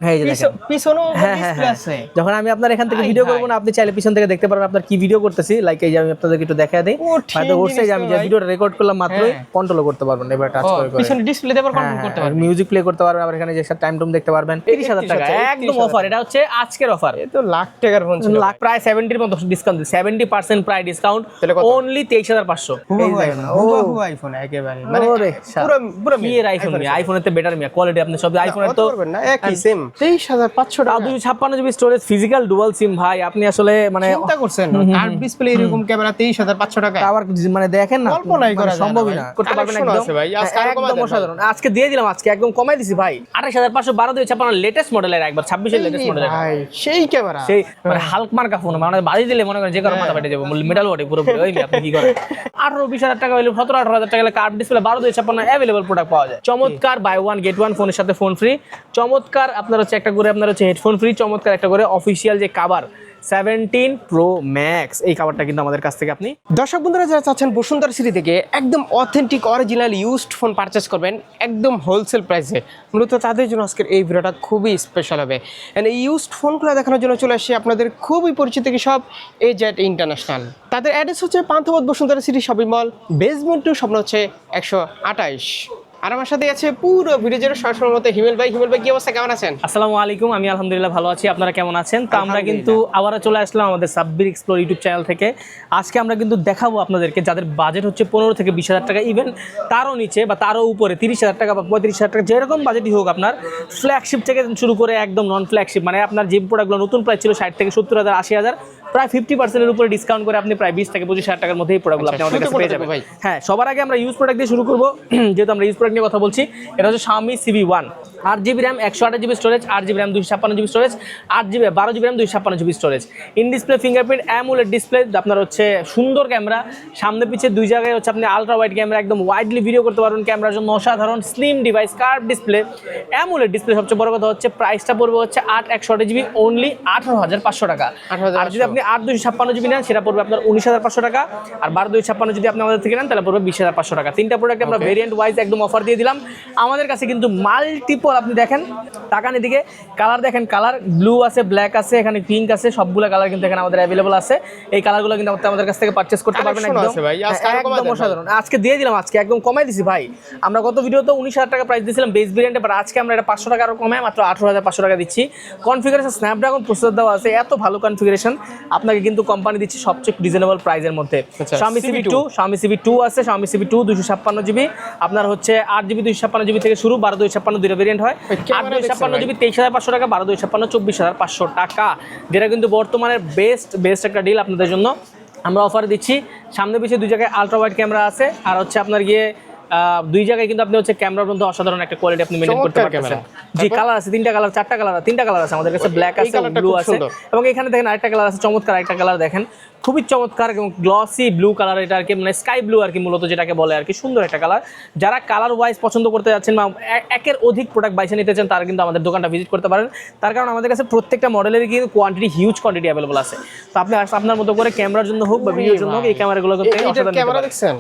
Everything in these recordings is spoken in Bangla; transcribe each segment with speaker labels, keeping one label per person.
Speaker 1: হ্যাঁ এই যে দেখেন
Speaker 2: পিছনেও
Speaker 1: হ্যাঁ
Speaker 2: ডিসপ্লে আছে।
Speaker 1: যখন আমি আপনার এখান থেকে ভিডিও করব না, আপনি চাইলে পিছন থেকে দেখতে পারবেন আপনার কি ভিডিও করতেছি। লাইক এই যে আমি আপনাদেরকে একটু দেখাই দেই, হয়তো ওরছে যে আমি যে ভিডিওটা রেকর্ড করলাম মাত্রই কন্ট্রোল করতে পারবেন এবার টাচ করে করে।
Speaker 2: পিছনে ডিসপ্লেতে আবার কন্ট্রোল করতে পারবেন,
Speaker 1: মিউজিক প্লে করতে পারবেন, আবার এখানে যে টাইম টুম দেখতে পারবেন। 30,000 টাকা একদম অফার, এটা হচ্ছে আজকের অফার।
Speaker 2: এ তো লাখ টাকার ফোন ছিল,
Speaker 1: লাখ প্রায় 70 এর মতো ডিসকাউন্ট, 70% প্রায় ডিসকাউন্ট, অনলি 23,500।
Speaker 2: হুবহু আইফোন একেবারে, মানে
Speaker 1: ওরে
Speaker 2: পুরো পুরো
Speaker 1: কি এর আইফোন, আইফোনের তে বেটার মিয়া কোয়ালিটি, আপনি সব আইফোনের তো
Speaker 2: করবেন না একই সেম 23,500 টাকা।
Speaker 1: 256 GB storage, physical dual SIM ভাই, আপনি আসলে মানে
Speaker 2: চিন্তা করছেন কার্ভ ডিসপ্লে এরকম ক্যামেরা 23,500 টাকা,
Speaker 1: আবার মানে দেখেন না,
Speaker 2: কল্পনাই করা যায় না,
Speaker 1: সম্ভবই না, করতে পারবেন একদম
Speaker 2: ভাই। আজকে
Speaker 1: একদম অসাধারণ, আজকে দিয়ে দিলাম, আজকে একদম কমাই দিছি ভাই। 28,512 দিয়ে 56 লেটেস্ট মডেলের, একবার 26 এর লেটেস্ট মডেলের
Speaker 2: ভাই, সেই ক্যামেরা,
Speaker 1: সেই মানে হালক মার্কা ফোন, মানে বাজি দিলে মনে করেন যে কারো মাথা ফেটে যাবে, মেটাল বডি পুরো ওই আপনি কি করেন। 18-20,000 টাকা হইলে 17-18,000 টাকা কার্ভ ডিসপ্লে 12/56 अवेलेबल প্রোডাক্ট পাওয়া যায়। চমৎকার বাই ওয়ান গেট ওয়ান, ফোনের সাথে ফোন ফ্রি। চমৎকার আপনার হচ্ছে একটা করে আপনার হচ্ছে হেডফোন ফ্রি। চমৎকার একটা করে অফিসিয়াল যে কভার 17 Pro Max, এই কভারটা কিন্তু আমাদের কাছ থেকে আপনি।
Speaker 2: দর্শক বন্ধুরা যারা চাচ্ছেন বসুন্ধরা সিটি থেকে একদম authentic original used phone purchase করবেন একদম হোলসেল প্রাইসে, মূলত তাদের জন্য আজকের এই ভিডিওটা খুবই স্পেশাল হবে। এই ইউজড ফোনগুলো দেখানোর জন্য চলে আসি আপনাদের খুবই পরিচিত কি সব এজেড ইন্টারন্যাশনাল। তাদের অ্যাড্রেস হচ্ছে Panthapath Bashundhara city shopping mall, basement 2, স্বপ্ন হচ্ছে 128। আর আমার সাথে আছে পুরো ভিডিও জুড়ে সরাসরি মতো হিমেল ভাই। হিমেল ভাই কি অবস্থা, কেমন আছেন?
Speaker 1: আসসালামু আলাইকুম, আমি আলহামদুলিল্লাহ ভালো আছি, আপনারা কেমন আছেন? তো আমরা কিন্তু আবারও চলে আসলাম আমাদের সাব্বির এক্সপ্লোর ইউটিউব চ্যানেল থেকে। আজকে আমরা কিন্তু দেখাবো আপনাদেরকে যাদের বাজেট হচ্ছে 15 থেকে 20,000 টাকা, ইভেন তারও নিচে বা তারও উপরে 30,000 টাকা বা 35,000 টাকা, যেরকম বাজেটই হোক আপনার, ফ্ল্যাগশিপ থেকে শুরু করে একদম নন ফ্ল্যাগশিপ, মানে আপনার যে প্রোডাক্টগুলো নতুন প্রাইস ছিল 60 থেকে 70,000, 80,000, প্রায় 50% এর উপরে ডিসকাউন্ট করে আপনি প্রায় 20 থেকে 25,000 টাকার মধ্যে এই প্রোডাক্টগুলো আপনি আমাদের কাছে পেয়ে যাবেন। হ্যাঁ, সবার আগে আমরা ইউজ প্রোডাক্ট দিয়ে শুরু করবো, যেহেতু আমরা ইউজ প্রোডাক্ট নিয়ে কথা বলছি। এটা হচ্ছে Xiaomi CV1, 8GB RAM, 128GB storage, 8GB RAM, 256GB storage, 8GB 12GB RAM, 256GB storage, in display fingerprint AMOLED display, আপনার হচ্ছে সুন্দর ক্যামেরা, সামনে পিছিয়ে দুই জায়গায় হচ্ছে আপনি আলট্রা ওয়াইড ক্যামেরা, একদম ওয়াইডলি ভিডিও করতে পারবেন, ক্যামেরার জন্য অসাধারণ slim device, curve display, AMOLED display. সবচেয়ে বড় কথা হচ্ছে প্রাইসটা পড়বে হচ্ছে 8 128GB অনলি 18,500 টাকা। আর যদি আপনি 8 256GB নেন সেটা পড়বে আপনার 19,500 টাকা, আর 12 256 যদি আপনি আমাদের থেকে নেন তাহলে পড়বে 20,500 টাকা। তিনটা প্রোডাক্ট আমরা ভেরিয়েন্ট ওয়াইজ একদম অফার দিয়ে দিলাম। আমাদের কাছে কিন্তু মাল্টিপল, আপনি দেখেন তাকান এদিকে, কালার দেখেন, কালার ব্লু আছে, ব্ল্যাক আছে, এখানে পিঙ্ক আছে, সবগুলো কালার কিন্তু এখানে আমাদের অ্যাভেলেবল আছে। এই কালারগুলো কিন্তু আমাদের কাছ থেকে পারচেজ করতে পারবেন একদম অসাধারণ। আজকে দিয়ে দিলাম, আজকে একদম কমাই দিছি ভাই। আমরা গত ভিডিওতে 19,000 টাকা প্রাইস দিয়েছিলাম বেস ভেরিয়েন্টে, বাট আজকে আমরা এটা 500 টাকা আরও কমায় মাত্র 18,500 টাকা দিচ্ছি। কনফিগারেশন স্ন্যাপড্রাগন প্রসেসর দেওয়া আছে, এত ভালো কনফিগারেশন আপনাকে কিন্তু কোম্পানি দিচ্ছে সবচেয়ে রিজনেবল প্রাইসের মধ্যে। Xiaomi CV2 আছে, Xiaomi CV2 256GB, আপনার হচ্ছে 8GB 256GB থেকে শুরু, 12 256 দুটো ভেরিয়েন্ট হয়। 8 256GB 23,500 টাকা, 12 256 24,500 টাকা, যেটা কিন্তু বর্তমানে বেস্ট একটা ডিল আপনাদের জন্য আমরা অফার দিচ্ছি। সামনে পিছিয়ে দুই জায়গায় আলট্রা ওয়াইড ক্যামেরা আছে, আর হচ্ছে আপনার গিয়ে দুই জায়গায় কিন্তু আপনি হচ্ছে ক্যামেরার মধ্যে অসাধারণ একটা কোয়ালিটি আপনি মেইনটেইন করতে পারতেছেন। জি, কালার আছে, তিনটা কালার, তিনটা কালার আছে আমাদের কাছে, ব্ল্যাক আছে, ব্লু আছে, এবং এখানে দেখেন আরেকটা কালার আছে, চমৎকার একটা কালার দেখেন, খুবই চমৎকার এবং গ্লসি ব্লু কালার, এটা আর কি মানে স্কাই ব্লু আর কি মূলত যেটাকে বলে আর কি, সুন্দর একটা কালার। যারা কালার ওয়াইজ পছন্দ করতে যাচ্ছেন বা একের অধিক প্রোডাক্ট বাইসে নিতে চান তারা কিন্তু আমাদের দোকানটা ভিজিট করতে পারেন। তার কারণ আমাদের কাছে প্রত্যেকটা মডেলের কিন্তু হিউজ কোয়ান্টিটি অ্যাভেলেবল আছে। তো আপনি আপনার মতো করে ক্যামেরার জন্য হোক বা ভিডিওর জন্য হোক এই ক্যামেরাগুলো
Speaker 2: দেখছেন,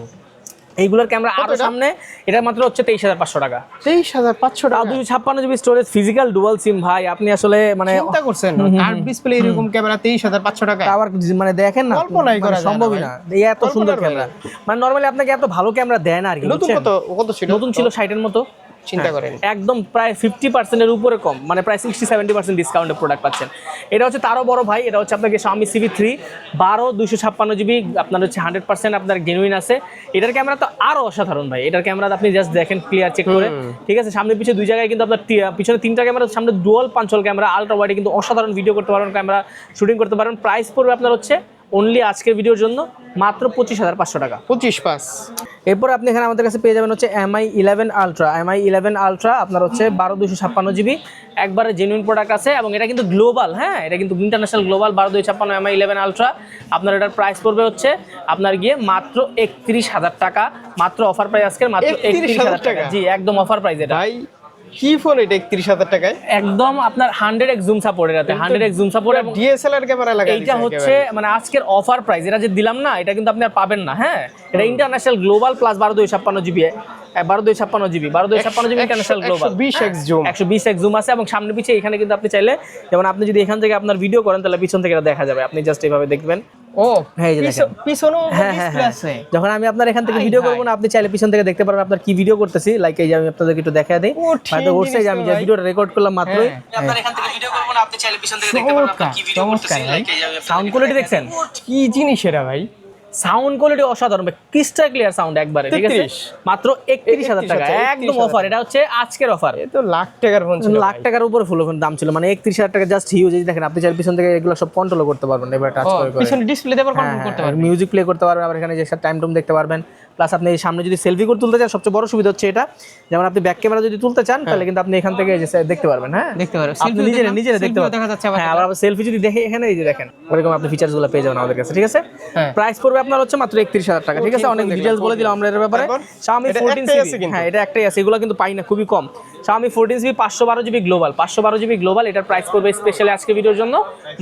Speaker 1: এইগুলোর ক্যামেরা আরো সামনে, এটা মাত্র হচ্ছে 23,500 টাকা।
Speaker 2: 23,500 টাকা,
Speaker 1: 256GB storage, physical dual SIM ভাই, আপনি আসলে মানে
Speaker 2: চিন্তা করছেন কার্ভ ডিসপ্লে এরকম ক্যামেরা 23,500 টাকা,
Speaker 1: আবার মানে দেখেন না,
Speaker 2: কল্পনাই করা
Speaker 1: সম্ভবই না, এই এত সুন্দর ক্যামেরা, মানে নরমালি আপনাকে এত ভালো ক্যামেরা দেয় না আর কি।
Speaker 2: কত ছিল? নতুন
Speaker 1: ছিল 60 এর মতো,
Speaker 2: চিন্তা করেন
Speaker 1: একদম প্রায় 50% এর উপরে কম, মানে প্রায় 60-70% ডিসকাউন্টে প্রোডাক্ট পাচ্ছেন। এটা হচ্ছে তারও বড় ভাই, এটা হচ্ছে আপনাকে Xiaomi CV3 12 256GB, আপনার হচ্ছে 100% আপনার জেনুইন আছে। এটার ক্যামেরা তো আরো অসাধারণ ভাই, এটার ক্যামেরা আপনি জাস্ট দেখেন ক্লিয়ার চেক করে, ঠিক আছে। সামনে পিছনে দুই জায়গায় কিন্তু আপনার পিছনে তিনটা ক্যামেরা, সামনে ডুয়াল পাঞ্চল ক্যামেরা, আলট্রা ওয়াইডে কিন্তু অসাধারণ ভিডিও করতে পারবেন, ক্যামেরা শুটিং করতে পারবেন। প্রাইস পড়বে আপনার হচ্ছে অনলি আজকের ভিডিওর জন্য মাত্র 25,500 টাকা,
Speaker 2: 25,500।
Speaker 1: এরপর আপনি এখানে আমাদের কাছে পেয়ে যাবেন হচ্ছে MI 11 Ultra, আপনার হচ্ছে 12 256GB, একবারে জেনুইন প্রোডাক্ট আছে, এবং এটা কিন্তু গ্লোবাল, হ্যাঁ এটা কিন্তু ইন্টারন্যাশনাল গ্লোবাল। 12 256 MI 11 Ultra, আপনার এটার প্রাইস পড়বে হচ্ছে আপনার গিয়ে মাত্র 31,000 টাকা, মাত্র অফার প্রাইস আজকের মাত্র 31,000 টাকা। জি, একদম অফার প্রাইস। এটা
Speaker 2: ভাই কি ফোন এটা 31,000 টাকায়?
Speaker 1: একদম আপনার 100x জুম সাপোর্ট, এটাতে 100x জুম সাপোর্ট এবং
Speaker 2: DSLR ক্যামেরা লাগাই দিয়েছে।
Speaker 1: এটা হচ্ছে মানে আজকের অফার প্রাইস, এটা যে দিলাম না এটা কিন্তু আপনি আর পাবেন না। হ্যাঁ, এটা international global plus 12 256GB, 12256 GB 12256 GB international global
Speaker 2: 120x zoom
Speaker 1: 120x zoom আছে এবং সামনে পিছে এখানে কিন্তু আপনি চাইলে যেমন আপনি যদি এখান থেকে আপনার ভিডিও করেন তাহলে পিছন থেকে এটা দেখা যাবে, আপনি জাস্ট এইভাবে দেখবেন।
Speaker 2: ও
Speaker 1: হ্যাঁ, এই যে দেখেন।
Speaker 2: পিছনেও
Speaker 1: হ্যাঁ,
Speaker 2: ডিসপ্লে আছে।
Speaker 1: যখন আমি আপনার এখান থেকে ভিডিও করবো না, আপনি চাইলে পিছন থেকে দেখতে পারবেন আপনার কি ভিডিও করতেছি। লাইক এই যে আমি আপনাদেরকে একটু দেখা দিই, হয়তো ওরসে যে আমি যে ভিডিওটা রেকর্ড করলাম মাত্রই, আপনার এখান থেকে ভিডিও করবো না, আপনি চাইলে পিছন থেকে দেখতে পারবেন আপনার কি ভিডিও করতেছি। লাইক এই যে সাউন্ড কোয়ালিটি দেখছেন
Speaker 2: কি জিনিস এটা ভাই?
Speaker 1: সাউন্ড কোয়ালিটি অসাধারণ, ক্রিস্টাল ক্লিয়ার সাউন্ড একবারে, ঠিক আছে? মাত্র 31,000 টাকা, একদম অফার। এটা হচ্ছে আজকের অফার।
Speaker 2: এ তো লাখ টাকার ফোন ছিল,
Speaker 1: লাখ টাকার উপরে ফুল ফোন দাম ছিল, মানে 31,000 টাকা জাস্ট হিউজ। এই দেখেন আপনি চাইলে পিছন থেকে এগুলো সব কন্ট্রোল করতে পারবেন, এবার টাচ করে করে
Speaker 2: পিছনে ডিসপ্লে দিয়ে কন্ট্রোল করতে পারবেন,
Speaker 1: মিউজিক প্লে করতে পারবেন, আবার এখানে যে টাইম টুম দেখতে পারবেন। প্লাস আপনি এই সামনে যদি সেলফি করে তুলতে চান, সবচেয়ে বড় সুবিধা হচ্ছে এটা, যেমন আপনি ব্যাক ক্যামেরা যদি তুলতে চান তাহলে কিন্তু আপনি এখান থেকে দেখতে পারবেন। হ্যাঁ,
Speaker 2: দেখতে পারবেন,
Speaker 1: আপনি নিজেরা দেখতে পারবেন, দেখা যাচ্ছে। হ্যাঁ, আবার সেলফি যদি দেখে এখানে এই যে দেখেন, এরকম আপনি ফিচারস গুলো পেয়ে যাবেন আমাদের কাছে, ঠিক আছে? প্রাইস পড়বে আপনার হচ্ছে মাত্র 31,000 টাকা, ঠিক আছে? অনেক ডিটেইলস বলে দিলাম আমরা এর ব্যাপারে। Xiaomi 14C, হ্যাঁ এটা একটাই আছে, এগুলো কিন্তু পাই না, খুবই কম। Xiaomi 14C 512 GB global, 512 GB global, এটার প্রাইস পড়বে স্পেশালি আজকে ভিডিওর জন্য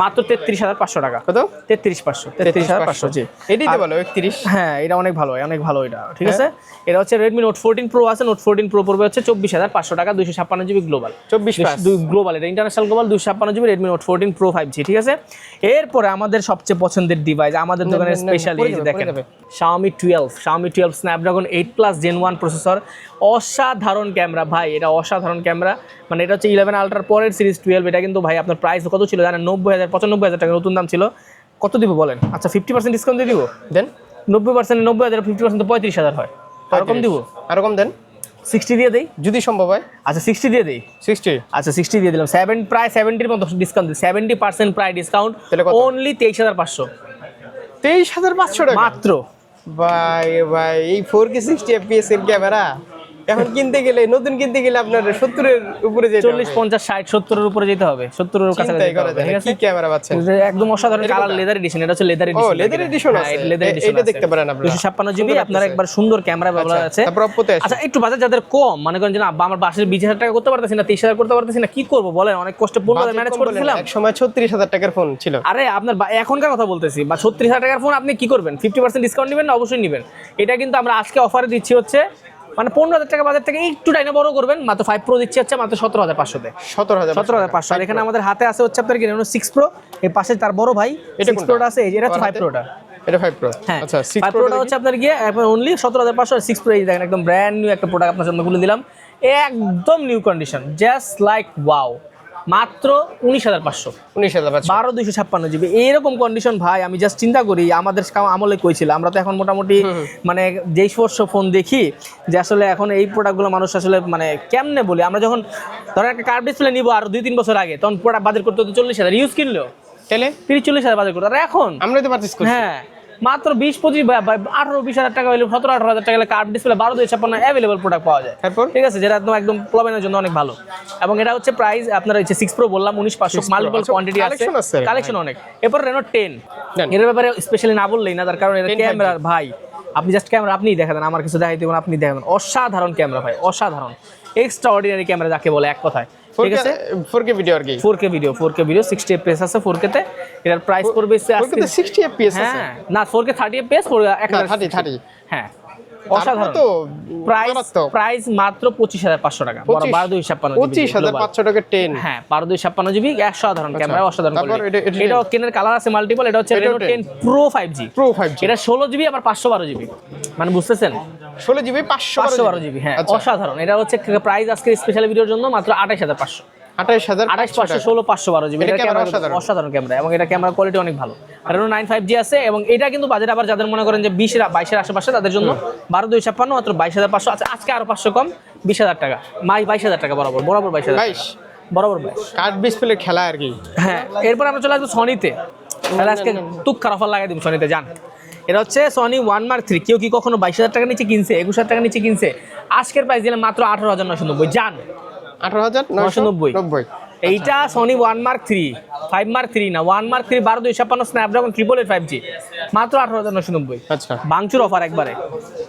Speaker 1: মাত্র 33,500 টাকা।
Speaker 2: কত?
Speaker 1: 33,500, 33,500 জি।
Speaker 2: এটাই তো বলো 31।
Speaker 1: হ্যাঁ, এটা অনেক ভালো, অনেক ভালো এটা, ঠিক আছে? এটা হচ্ছে Redmi Note 14 Pro আছে, Note 14 Pro পড়বে হচ্ছে 24,500 টাকা, 256 জিবি গ্লোবাল,
Speaker 2: 24
Speaker 1: গ্লোবাল, এটা international global, 256 GB Redmi Note 14 Pro 5G, ঠিক আছে? এরপরে আমাদের সবচেয়ে পছন্দের ডিভাইস, আমাদের দোকানের স্পেশালি এই যে দেখেন Xiaomi 12 Snapdragon 8 Plus Gen 1 processor, অসাধারণ ক্যামেরা ভাই, এটা অসাধারণ ক্যামেরা। মানে এটা হচ্ছে 11 আলট্রার পরের সিরিজ 12, এটা কিন্তু ভাই আপনার প্রাইস কত ছিল জানেন? 90,000 95,000 টাকা নতুন দাম ছিল। কত দিব বলেন? আচ্ছা 50% ডিসকাউন্ট দিয়ে দিব, দেন 90%, 90,000 50% তো 35,000 হয়, আর কম দিব,
Speaker 2: আর কম দেন,
Speaker 1: 60 দিয়ে দেই
Speaker 2: যদি সম্ভব হয়।
Speaker 1: আচ্ছা 60 দিয়ে দেই,
Speaker 2: 60,
Speaker 1: আচ্ছা 60 দিয়ে দিলাম, প্রায় 70-এর মতো ডিসকাউন্ট দিই, 70% প্রায় ডিসকাউন্ট, অনলি 23,500,
Speaker 2: 23,500 টাকা
Speaker 1: মাত্র।
Speaker 2: ভাই ভাই, এই 4K 60 fps এর ক্যামেরা এখন কিনতে গেলে, নতুন কিনতে গেলে আপনার 70 এর উপরে যেতে হবে,
Speaker 1: 40 50 60 70 এর উপরে যেতে হবে, 70 এর কাছাকাছি যেতে হবে, ঠিক আছে?
Speaker 2: কি ক্যামেরা পাচ্ছেন,
Speaker 1: একদম অসাধারণ কালার, লেদার এডিশন, এটা হচ্ছে লেদার এডিশন।
Speaker 2: ও লেদার এডিশন আছে, এটা দেখতে পারেন আপনারা,
Speaker 1: 256 জিবি আপনার একবার সুন্দর ক্যামেরা ব্যবহার আছে।
Speaker 2: তারপর অপোতে
Speaker 1: আচ্ছা একটু বাজার যাদের কম, মনে করেন যে না আমার বাসায় 20,000 টাকা করতে পারতেছি না, 23,000 করতে পারতেছি না, কি করব বলেন? অনেক কষ্টে 15,000 ম্যানেজ করতেছিলাম,
Speaker 2: এক সময় 36,000 টাকার ফোন ছিল।
Speaker 1: আরে আপনার এখনকার কথা বলতেছি, বা 36,000 টাকার ফোন আপনি কি করবেন? 50% ডিসকাউন্ট নেবেন না? অবশ্যই নেবেন। এটা কিন্তু আমরা আজকে অফারে দিচ্ছি হচ্ছে মানে 15,000 টাকা বাজার থেকে একটু টাইনা বড় করবেন, মাত্র 5 Pro দিচ্ছি হচ্ছে মাত্র 17,500 তে, 17,500। আর এখানে আমাদের হাতে আছে হচ্ছে আপনার Reno 6 Pro, এই পাশে তার বড় ভাই 6 Pro টা আছে, এই যে এটা হচ্ছে 5 Pro টা,
Speaker 2: এটা 5 Pro।
Speaker 1: হ্যাঁ
Speaker 2: আচ্ছা 6
Speaker 1: 5 Pro টা হচ্ছে আপনার গিয়ে এখন অনলি 17,500, 6 Pro এই দেখেন একদম ব্র্যান্ড নিউ একটা প্রোডাক্ট আপনার জন্য খুলে দিলাম, একদম new condition, just like wow, মাত্র 19,500, 12/256 জিবি, এইরকম কন্ডিশন ভাই। আমি জাস্ট চিন্তা করি আমাদের আমলে কইছিল, আমরা তো এখন মোটামুটি মানে যেই স্পর্শ ফোন দেখি যে আসলে এখন এই প্রোডাক্টগুলো মানুষ আসলে মানে কেমনে বলি, আমরা যখন ধরেন একটা কার্ভ ডিসপ্লে নিবো আর 2-3 বছর আগে, তখন প্রোডাক্ট বাজার করতে হতো 40,000, ইউজ কিনলেও
Speaker 2: তাহলে
Speaker 1: 30-40,000 বাজার করতো, আর এখন
Speaker 2: আমরা তো পারচেজ করছি,
Speaker 1: হ্যাঁ মাত্র 20-25 18-20,000 টাকা হলে 17-18,000 টাকা হলে কার্ভ ডিসপ্লে 12/256 অ্যাভেলেবল প্রোডাক্ট পাওয়া যায়,
Speaker 2: তারপর
Speaker 1: ঠিক আছে? যেটা একদম প্লবেনের জন্য অনেক ভালো। এবং এটা হচ্ছে প্রাইস আপনার হচ্ছে 6 Pro বললাম 19,500, মাল্টিপল কোয়ান্টিটি আছে, কালেকশন অনেক। এরপর Reno 10 এর ব্যাপারে স্পেশালি না বললেই না, তার কারণ এর ক্যামেরা ভাই, আপনি জাস্ট ক্যামেরা আপনিই দেখাবেন, আমার কিছু দেখাইতে হবে না, আপনি দেখাবেন, অসাধারণ ক্যামেরা ভাই, অসাধারণ, এক্সট্রা অর্ডিনারি ক্যামেরা যাকে বলে এক কথায়, ঠিক আছে?
Speaker 2: 4K ভিডিও আর কি,
Speaker 1: 4K ভিডিও 60 fps আছে 4K তে, এটার প্রাইস পড়বে আজকে
Speaker 2: 60 fps আছে,
Speaker 1: হ্যাঁ না 4K 30 fps
Speaker 2: 30
Speaker 1: হ্যাঁ অসাধারণ।
Speaker 2: তো
Speaker 1: প্রাইস মাত্র 25,500 টাকা,
Speaker 2: 25,500 টাকা 10,
Speaker 1: হ্যাঁ 12/256 জিবি, অসাধারণ ক্যামেরা, অসাধারণ। এটা কেনের কালার আছে মাল্টিপল, এটা হচ্ছে Reno 10 Pro 5G, এটা 16 জিবি আবার 512 জিবি, মানে বুঝতেছেন
Speaker 2: 16 জিবি
Speaker 1: 512 জিবি, হ্যাঁ অসাধারণ। এটা হচ্ছে প্রাইস আজকে স্পেশাল ভিডিওর জন্য মাত্র 28,500,
Speaker 2: 28,500
Speaker 1: 16 512 জিবি, এটা ক্যামেরা অসাধারণ ক্যামেরা, এবং এটা ক্যামেরা কোয়ালিটি অনেক ভালো। Reno 9 5G আছে, এবং এটা কিন্তু বাজেট আবার যাদের মনে করেন যে 20-22 এর আশেপাশে, তাদের জন্য 12/256 মাত্র 22,500 আছে, আজকে আরো 500 কম, 20,000 টাকা, 22,000 টাকা বরাবর 22,000 বরাবর 22
Speaker 2: কার্ড ডিসপ্লে খেলা আর কি।
Speaker 1: হ্যাঁ এরপর আমরা চলে আসবো সনিতে, তাহলে আজকে তুক্কার অফার লাগাই দিব সনিতে, জান। এটা হচ্ছে Sony 1 Mark 3, কেউ কি কখনো 22,000 টাকা নিচে কিনছে, 21,000 টাকা নিচে কিনছে? আজকের প্রাইস দিলাম মাত্র 18,990, জান
Speaker 2: 18,990।
Speaker 1: এইটা Sony 1 Mark 3, 5 Mark 3 না, 1 Mark 3 12/256 Snapdragon 888 5G, মাত্র 18,990,
Speaker 2: আচ্ছা
Speaker 1: বাংচুর অফার একবারে।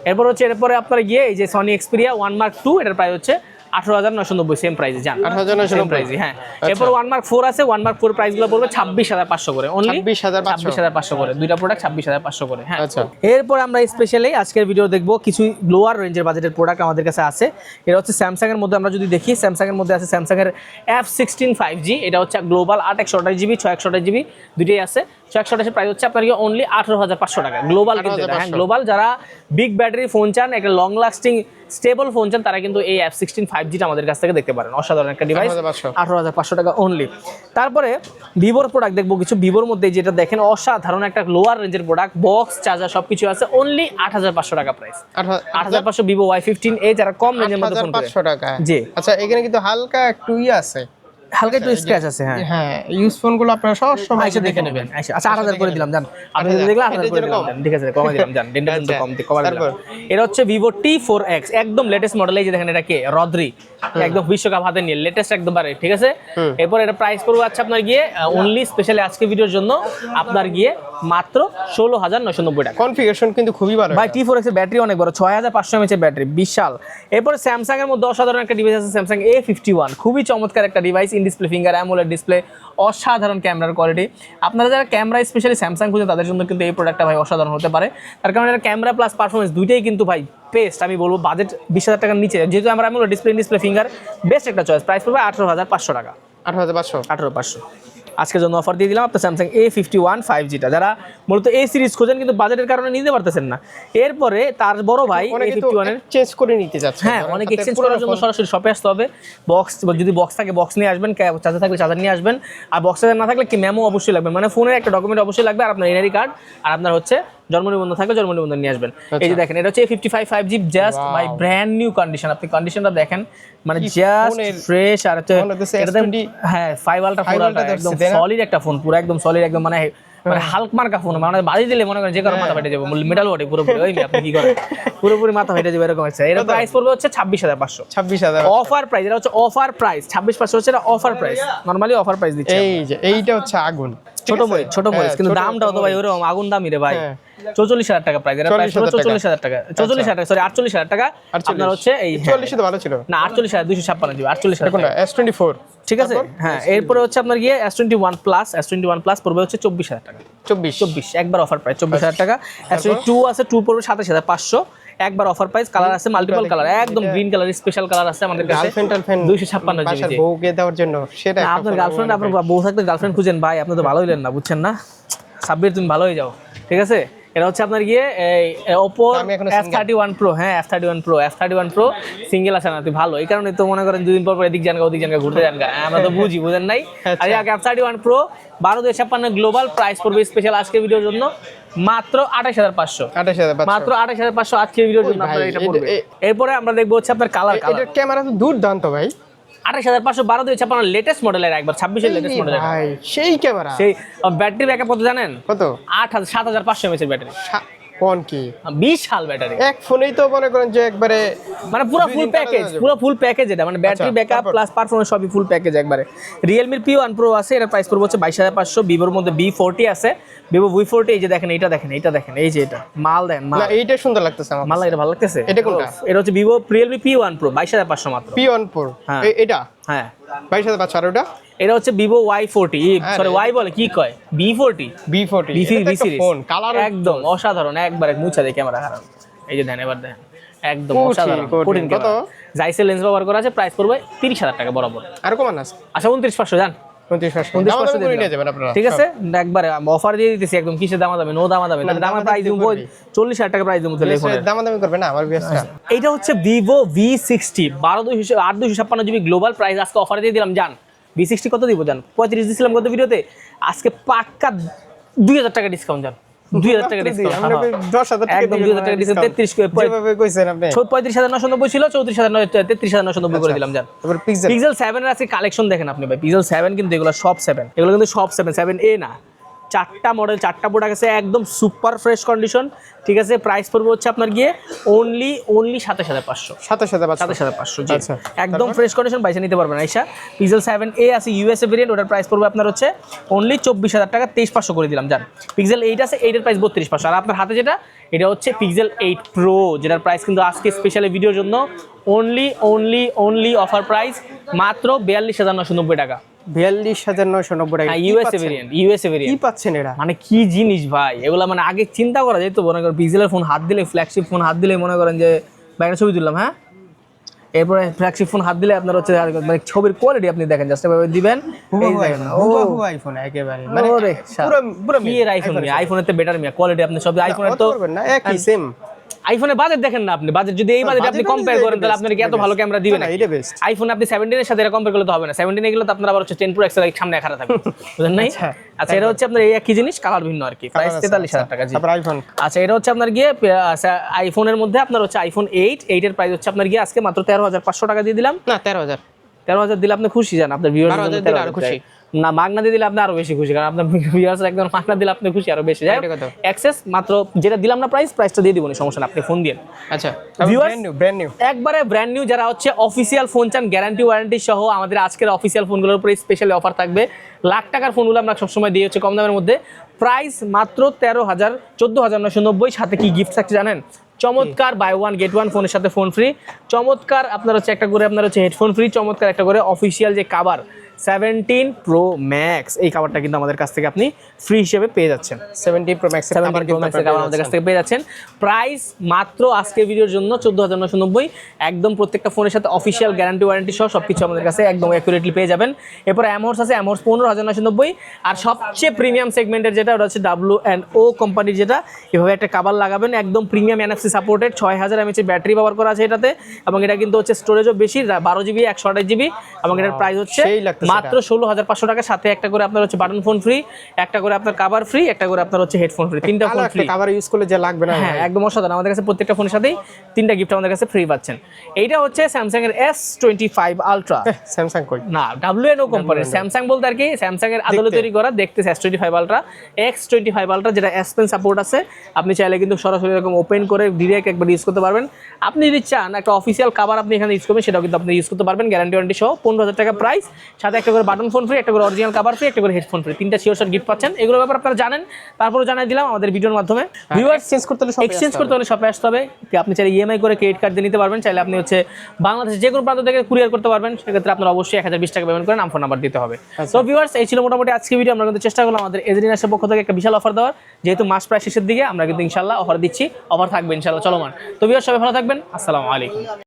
Speaker 1: এরপরে আপনার গিয়ে এই যে Sony Xperia 1 Mark 2, এটার প্রাইস হচ্ছে 18,990 সেম প্রাইসে জান
Speaker 2: 18,990
Speaker 1: প্রাইসে। হ্যাঁ, এরপর 1 মার্ক 4 আছে, 1 মার্ক 4 প্রাইসগুলো পড়বে 26,500 করে, অনলি 26,500 করে, দুইটা প্রোডাক্ট 26,500 করে। হ্যাঁ,
Speaker 2: আচ্ছা।
Speaker 1: এরপর আমরা স্পেশালি আজকের ভিডিও দেখবো কিছু লোয়ার রেঞ্জের বাজেটের প্রোডাক্ট আমাদের কাছে আছে। এটা হচ্ছে স্যামসাং এর মধ্যে, আমরা যদি দেখি স্যামসাং এর মধ্যে আছে স্যামসাং এর F16 5G, এটা হচ্ছে গ্লোবাল 8/128GB 6/128GB দুইটাই আছে। 6/128 প্রাইস হচ্ছে আপনার অনলি 18,500 টাকা গ্লোবাল, কিন্তু এটা হ্যাঁ গ্লোবাল। যারা বিগ ব্যাটারি ফোন চান, একটা লং লাস্টিং স্টেবল ফোন চান, তারা কিন্তু এই F16 5G টা আমাদের কাছ থেকে দেখতে পারেন। অসাধারণ একটা ডিভাইস, 18,500 টাকা অনলি। তারপরে ভিভোর প্রোডাক্ট দেখবো কিছু। ভিভোর মধ্যে যেটা দেখেন অসাধারণ একটা লোয়ার রেঞ্জের প্রোডাক্ট, বক্স চার্জার সবকিছু আছে, অনলি 8,500 টাকা প্রাইস। 8,500 ভিভো Y15A, যারা কম রেঞ্জের মধ্যে ফোন করে।
Speaker 2: 8,500 টাকা।
Speaker 1: জি,
Speaker 2: আচ্ছা, এখানে কিন্তু হালকা একটু আছে,
Speaker 1: হালকা একটু স্ক্র্যাচ আছে। হ্যাঁ
Speaker 2: হ্যাঁ, ইউজ ফোনগুলো আপনারা সব সময়
Speaker 1: আচ্ছা দেখে নেবেন। আচ্ছা 8,000 করে দিলাম জান, আপনি যদি দেখলেন 8,000 করে দিলাম জান, ঠিক আছে কমাই দিলাম জান, ডেন্টাল কিন্তু কম কমাই দিলাম। এটা হচ্ছে ভিভো T4X, একদম লেটেস্ট মডেল। এই যে দেখেন, এটা কে রদ্রি, একদম বিশ্বকাপ হাতে নিয়ে লেটেস্ট একদম বারে, ঠিক আছে। এরপর এটা প্রাইস পড়বে আচ্ছা আপনার গিয়ে অনলি স্পেশালি আজকে ভিডিওর জন্য আপনার গিয়ে মাত্র 16,990 টাকা।
Speaker 2: কনফিগারেশন কিন্তু খুবই ভালো
Speaker 1: ভাই T4X এর ব্যাটারি অনেক বড়, 6,500 mAh এর ব্যাটারি, বিশাল। এরপর স্যামসাং এর মধ্যে অসাধারণ একটা ডিভাইস আছে, স্যামসাং A51, খুবই চমৎকার একটা device, in display finger AMOLED display, অসাধারণ ক্যামেরার কোয়ালিটি। আপনারা যারা ক্যামেরা স্পেশালি স্যামসাং খুঁজেন, তাদের জন্য কিন্তু এই প্রোডাক্টটা ভাই অসাধারণ হতে পারে। তার কারণ এটা ক্যামেরা প্লাস পারফরমেন্স দুইটাই কিন্তু ভাই বেস্ট। আমি বলবো বাজেট 20,000 টাকার নিচে, যেহেতু আমরা AMOLED display, in display finger, best একটা চয়েস। প্রাইস পড়বে 18,500 টাকা। 18,500 আজকের জন্য অফার দিয়ে দিলাম আপনার স্যামসাং A51 5G টা। যারা মূলত এই সিরিজ খোঁজেন কিন্তু বাজেটের কারণে নিতে পারতেছেন না, এরপরে তার বড় ভাই A51 এর
Speaker 2: চেঞ্জ করে নিতে যাচ্ছে।
Speaker 1: হ্যাঁ, অনেক এক্সচেঞ্জ করার জন্য সরাসরি শপে আসতে হবে। বক্স, যদি বক্স থাকে বক্স নিয়ে আসবেন, চার্জার থাকলে চার্জার নিয়ে আসবেন, আর বক্স চার্জার না থাকলে কি মেমো অবশ্যই লাগবে, মানে ফোনের একটা ডকুমেন্ট অবশ্যই লাগবে, আর আপনার এনআইডি কার্ড, আর আপনার হচ্ছে জন্ম নিবন্ধন থাকলে জন্ম নিবন্ধন নিয়ে আসবেন। এই যে দেখেন, এটা হচ্ছে A55 5G, just buy brand new condition. আপনি কন্ডিশনটা দেখেন, মানে জাস্ট ফ্রেশ। আর এটা হ্যাঁ 5 আলট্রা 4 আলট্রা, একদম সলিড একটা ফোন, পুরো একদম সলিড, একদম মানে হালক মার্কা ফোন, মানে বাজি দিলে মনে করেন যে কারো মাথা ফেটে যাবে, মেটাল বডি পুরোপুরি। ওই আপনি কি করেন, পুরোপুরি মাথা ফেটে যাবে এরকম একটা। এর প্রাইস পড়বে হচ্ছে 26,500।
Speaker 2: 26,000
Speaker 1: অফার প্রাইস, এটা হচ্ছে অফার প্রাইস। 26,500 হচ্ছে এটা offer price, normally offer price দিচ্ছে।
Speaker 2: এই যে এইটা হচ্ছে আগুন,
Speaker 1: ছোট মরিচ, কিন্তু দামটাও তো ভাই ওরকম আগুন দামই রে ভাই। 44,000 টাকা প্রাইস, এটা প্রাইস হলো 44,000 টাকা, 44,000 টাকা, সরি 48,000 টাকা। আপনার হচ্ছে এই
Speaker 2: 44 তো ভালো ছিল
Speaker 1: না, 48,256 জিবি, 48,000
Speaker 2: কোনটা S24,
Speaker 1: ঠিক আছে। হ্যাঁ, এরপরে হচ্ছে আপনার গিয়ে S21 প্লাস পড়বে হচ্ছে 24,000 টাকা। 24 একবার অফার প্রাইস 24,000 টাকা। S22 আছে, 2 পড়বে 27,500 একবার অফার প্রাইস। কালার আছে মাল্টিপল কালার, একদম গ্রিন কালার স্পেশাল কালার আছে আমাদের কাছে।
Speaker 2: 256
Speaker 1: জিবি
Speaker 2: বউকে দেওয়ার জন্য, সেটা
Speaker 1: আপনার গার্লফ্রেন্ড, আপনার বউ থাকতে গার্লফ্রেন্ড খুঁজেন ভাই, আপনি তো ভালো হইলেন না, বুঝছেন না। সাব্বির তুমি ভালো হয়ে যাও, ঠিক আছে। এটা হচ্ছে আপনার গিয়ে Oppo F31 Pro, হ্যাঁ F31 Pro সিঙ্গেল আছে না, তুই ভালো, এই কারণে তো মনে করেন দুদিন পর এদিক জানগা ওদিক জানগা ঘুরতে জানগা, আমরা তো বুঝেন নাই। আর F31 Pro 12,256 গ্লোবাল, প্রাইস পড়বে স্পেশাল আজকের ভিডিওর জন্য মাত্র 28,500। মাত্র 28,500 আজকের ভিডিওর জন্য আপনারা এটা পড়বে। এরপরে আমরা দেখবো হচ্ছে আপনার কালার।
Speaker 2: এটার ক্যামেরা তো দুর্দান্ত ভাই।
Speaker 1: 28,500 12,256 লেটেস্ট মডেলের, একবার 26 এর লেটেস্ট মডেলের
Speaker 2: ভাই, সেই ক্যামেরা।
Speaker 1: সেই ব্যাটারি ব্যাকআপ কত জানেন?
Speaker 2: কত?
Speaker 1: 7,500 mAh এর ব্যাটারি।
Speaker 2: কোন কি
Speaker 1: বিশাল ব্যাটারি,
Speaker 2: এক ফোনেই তো মনে করেন যে একবারে
Speaker 1: মানে পুরো ফুল প্যাকেজ এটা, মানে ব্যাটারি ব্যাকআপ প্লাস পারফরম্যান্স সবই ফুল প্যাকেজ একবারে। Realme P1 Pro আছে, এর প্রাইস পড়বে হচ্ছে 22,500। Vivoর মধ্যে B40 আছে, Vivo V40, এই যে দেখেন, এটা দেখেন, এই যে এটা মাল দেন মাল,
Speaker 2: না এইটা সুন্দর লাগতেছে আমার,
Speaker 1: মাল এটা ভালো লাগতেছে।
Speaker 2: এটা কোনটা?
Speaker 1: এটা হচ্ছে Vivo Realme P1 Pro 22,500 মাত্র।
Speaker 2: P1 Pro এটা
Speaker 1: হ্যাঁ
Speaker 2: 22,500। আর ওটা
Speaker 1: এটা হচ্ছে Vivo Y40, সরি Y বলে কি কয়, B40
Speaker 2: ফোন কালার
Speaker 1: একদম অসাধারণ, একবারে মুছা দিয়ে ক্যামেরা খারাপ। এই যে দেন, এবার দেখেন, একদম অসাধারণ কঠিন ক্যামেরা, জাইসের লেন্স ব্যবহার করা আছে। প্রাইস পড়বে 30,000 টাকা বরাবর।
Speaker 2: আর কমান আছে?
Speaker 1: আচ্ছা 29,500 জান,
Speaker 2: 29,500 নিয়ে যাবেন আপনারা,
Speaker 1: ঠিক আছে। একবারে অফার দিয়ে দিতেছি একদম, কিসের দামাদামি, নো দামাদামি, তাহলে দামের প্রাইস দিব 40,000 টাকা প্রাইস দিব টেলিফোনের,
Speaker 2: দামাদামি করবে না আমার বিয়াসটা।
Speaker 1: এইটা হচ্ছে Vivo V60 8,256 GB global, price আজকে অফার দিয়ে দিলাম জান। V60 কত দিব জান? 35 দিছিলাম গত ভিডিওতে, আজকে পাক্কা 2,000 টাকা ডিসকাউন্ট জান, 2,000 টাকা ডিসকাউন্ট, একদম 2,000 টাকা ডিসকাউন্ট।
Speaker 2: যেভাবে কইছেন আপনি
Speaker 1: 35,990 ছিল, 33,990 করে দিলাম জান।
Speaker 2: তারপর
Speaker 1: Pixel 7 এর আছে কালেকশন দেখেন আপনি ভাই, Pixel 7 কিন্তু এগুলো সব 7, এগুলো কিন্তু সব 7A না, 4টা মডেল 4টা প্রোডাক্ট আছে একদম সুপার ফ্রেশ কন্ডিশন, ঠিক আছে। প্রাইস পড়বে হচ্ছে আপনার গিয়ে অনলি 27500। 27500 জি,
Speaker 2: আচ্ছা,
Speaker 1: একদম ফ্রেশ কন্ডিশন, বাইসে নিতে পারবেন আইসা। পিক্সেল 7a আছে ইউএসএ ভেরিয়েন্ট, ওটার প্রাইস পড়বে আপনার হচ্ছে অনলি 24000 টাকা, 23500 করে দিলাম জান। পিক্সেল 8 আছে, 8 এর প্রাইস 32500। আর আপনার হাতে যেটা, এটা হচ্ছে পিক্সেল 8 প্রো, যেটার প্রাইস কিন্তু আজকে স্পেশালি ভিডিওর জন্য অনলি অফার প্রাইস মাত্র 42990 টাকা।
Speaker 2: 42990 টাকা
Speaker 1: ইউএসএ ভেরিয়েন্ট, ইউএসএ
Speaker 2: কি
Speaker 1: ভেরিয়েন্ট
Speaker 2: পাচ্ছেন এটা?
Speaker 1: মানে কি জিনিস ভাই, এগুলা মানে আগে চিন্তা করা যেত। মনে করেন পিক্সেলের ফোন হাত দিলে, ফ্ল্যাগশিপ ফোন হাত দিলে মনে করেন যে ব্যাগের ছবি তুললাম, হ্যাঁ। এরপরে ফ্ল্যাগশিপ ফোন হাত দিলে আপনার হচ্ছে মানে ছবির কোয়ালিটি আপনি দেখেন, জাস্ট এভাবে দিবেন, এই দেখেন
Speaker 2: হুবহু আইফোন একেবারে, মানে
Speaker 1: ওরে
Speaker 2: পুরো পুরো
Speaker 1: কি এর আইফোন, আইফোনের তো বেটার মিয়া কোয়ালিটি, আপনি সব আইফোনের তো
Speaker 2: পারবেন না, একই সেম।
Speaker 1: আইফোনের বাজেট দেখেন না আপনি, বাজেট যদি এই বাজেটে আপনি কম্পেয়ার করেন তাহলে আপনার কি এত ভালো ক্যামেরা দিবেন না?
Speaker 2: এটা বেস্ট।
Speaker 1: আইফোন আপনি 17 এর সাথে এর কম্পেয়ার করলে তো হবে না। 17 এ গেলে তো আপনার আবার হচ্ছে 10 Pro X এর সামনে খাড়া থাকবে, বুঝেন নাই? আচ্ছা, এটা হচ্ছে আপনার এই একই জিনিস, কালার ভিন্ন আর কি। প্রাইস 43000 টাকা জি।
Speaker 2: তারপর আইফোন।
Speaker 1: আচ্ছা, এটা হচ্ছে আপনার গিয়ে আইফোনের মধ্যে আপনার হচ্ছে আইফোন 8 এর প্রাইস হচ্ছে আপনার গিয়ে আজকে মাত্র 13500 টাকা দিয়ে দিলাম।
Speaker 2: না 13000
Speaker 1: 13000 দিলে আপনি খুশি যান, আপনার ভিউয়ার্স
Speaker 2: 12000 দিলে আরো খুশি।
Speaker 1: না, মাগনা দিয়ে দিলে আপনি আরো বেশি খুশি, কারণ আপনার ভিউয়ার্স একদম মাগনা দিলে আপনি খুশি আরো বেশি। যাই অ্যাক্সেস মাত্র যেটা দিলাম না প্রাইসটা দিয়ে দিবনি, সমস্যা না, আপনি ফোন দিন।
Speaker 2: আচ্ছা,
Speaker 1: Viewers,
Speaker 2: ব্র্যান্ড নিউ
Speaker 1: একবারে ব্র্যান্ড নিউ যারা হচ্ছে অফিসিয়াল ফোন চান, গ্যারান্টি ওয়ারেন্টি সহ আমাদের আজকের অফিসিয়াল ফোনগুলোর উপরে স্পেশালি অফার থাকবে। লাখ টাকার ফোনগুলো আমরা সবসময় দিয়ে হচ্ছে কম দামের মধ্যে। প্রাইস মাত্র 14990। সাথে কি গিফট থাকছে জানেন? চমৎকার বাই ওয়ান গেট ওয়ান, ফোনের সাথে ফোন ফ্রি। চমৎকার আপনার হচ্ছে একটা করে আপনার হচ্ছে হেডফোন ফ্রি। চমৎকার একটা করে অফিসিয়াল যে কাভার 17 Pro Max, এই কাভারটা কিন্তু আমাদের কাছ থেকে আপনি ফ্রি হিসেবে পেয়ে যাচ্ছেন।
Speaker 2: 17 Pro Max এর কাভার কিন্তু
Speaker 1: কাভার আমাদের কাছ থেকে পেয়ে যাচ্ছেন। প্রাইস মাত্র আজকের ভিডিওর জন্য 14990। একদম প্রত্যেকটা ফোনের সাথে অফিসিয়াল গ্যারান্টি ওয়ারেন্টি সহ সবকিছু আমাদের কাছে একদম অ্যাকুরেটলি পেয়ে যাবেন। এরপর অ্যামোর্স আছে, অ্যামোর্স 15990। আর সবচেয়ে প্রিমিয়াম সেগমেন্টের যেটা, ওটা হচ্ছে W&O কোম্পানির, যেটা এভাবে একটা কাভার লাগাবেন, একদম premium NFC supported, 6000 mAh battery ব্যবহার করা আছে এটাতে, এবং এটা কিন্তু হচ্ছে স্টোরেজও বেশি, 12GB 128GB, এবং এটার প্রাইস হচ্ছে মাত্র 16500 টাকা। সাথে একটা করে আপনার হচ্ছে বাটন ফোন ফ্রি, একটা করে আপনার কাভার ফ্রি, একটা করে আপনার হচ্ছে হেডফোন ফ্রি, তিনটা ফোন ফ্রি।
Speaker 2: কাভার ইউজ করলে যে লাগবে না,
Speaker 1: হ্যাঁ একদম অসাধারণ। আমাদের কাছে প্রত্যেকটা ফোনের সাথেই তিনটা গিফট আমাদের কাছে ফ্রি পাচ্ছেন। এইটা হচ্ছে স্যামসাং এর S25 আলট্রা।
Speaker 2: স্যামসাং কই
Speaker 1: না, W&O কোম্পানির স্যামসাং বলতে আর কি স্যামসাং এর আদলে তৈরি করা, দেখতে S25 আলট্রা, X25 আলট্রা, যেটা S Pen সাপোর্ট আছে। আপনি চাইলে কিন্তু সরাসরি এরকম ওপেন করে ডিরেক্ট একবার ইউজ করতে পারবেন। আপনি যদি চান একটা অফিসিয়াল কাভার আপনি এখানে ইউজ করবেন, সেটাও কিন্তু আপনি ইউজ করতে পারবেন, গ্যারান্টি ওয়ারেন্টি সহ। 15000 টাকা প্রাইস, সাথে একটা করে বাটন ফোন ফ্রি, একটা করে অরিজিনাল কাভার ফ্রি, একটা করে হেডফোন ফ্রি, তিনটা শিওর শট গিফট পাচ্ছেন। এগুলোর ব্যাপারে আপনারা জানেন, তারপরে জানাই দিলাম আমাদের ভিডিওর মাধ্যমে। ভিউয়ার্স, এক্সচেঞ্জ করতে হলে শপে আসতে হবে। আপনি চাইলে ইএমআই করে ক্রেডিট কার্ড দিয়ে নিতে পারবেন, চাইলে আপনি হচ্ছে বাংলাদেশের যে কোনো প্রান্ত থেকে কুরিয়ার করতে পারবেন। সেক্ষেত্রে আপনার অবশ্যই 1020 টাকা পেমেন্ট করে নাম ফোন নাম্বার দিতে হবে। তো ভিউয়ার্স, এই ছিল মোটামুটি আজকে ভিডিও। আমরা কিন্তু চেষ্টা করলাম আমাদের এজেরিনাসের পক্ষ থেকে একটা বিশাল অফার দেওয়ার, যেহেতু মাস প্রায় শেষের দিকে আমরা কিন্তু ইনশাল্লাহ অফার দিচ্ছি, অফার থাকবে ইনশাল্লাহ চলমান। তো ভিউয়ার্স, সবাই ভালো থাকবেন, আসসালামু আলাইকুম।